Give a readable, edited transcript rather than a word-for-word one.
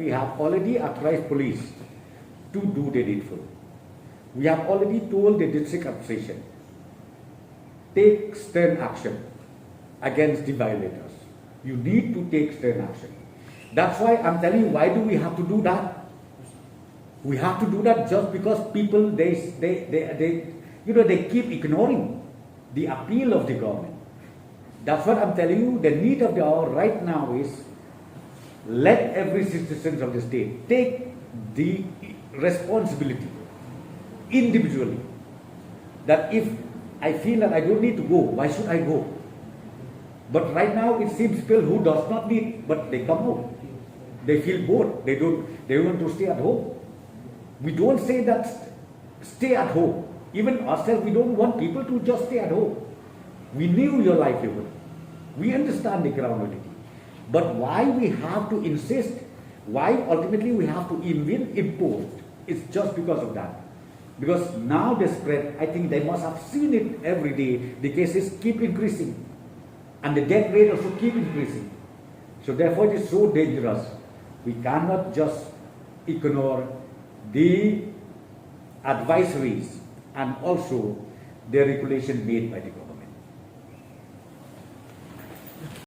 we have already authorized police to do the needful. We have already told the district administration, take stern action against the violators. You need to take stern action. That's why I'm telling you, why do we have to do that? We have to do that just because people, they keep ignoring the appeal of the government. That's what I'm telling you. The need of the hour right now is let every citizen of the state take the responsibility individually. That if I feel that I don't need to go, why should I go? But right now it seems people who does not need, but they come out. They feel bored. They want to stay at home. We don't say that stay at home. Even ourselves, we don't want people to just stay at home. We knew your livelihood. We understand the ground reality. But why we have to insist, why ultimately we have to even impose, it's just because of that. Because now the spread, I think they must have seen it every day. The cases keep increasing. And the death rate also keep increasing. So therefore it is so dangerous. We cannot just ignore the advisories and also the regulation made by the government.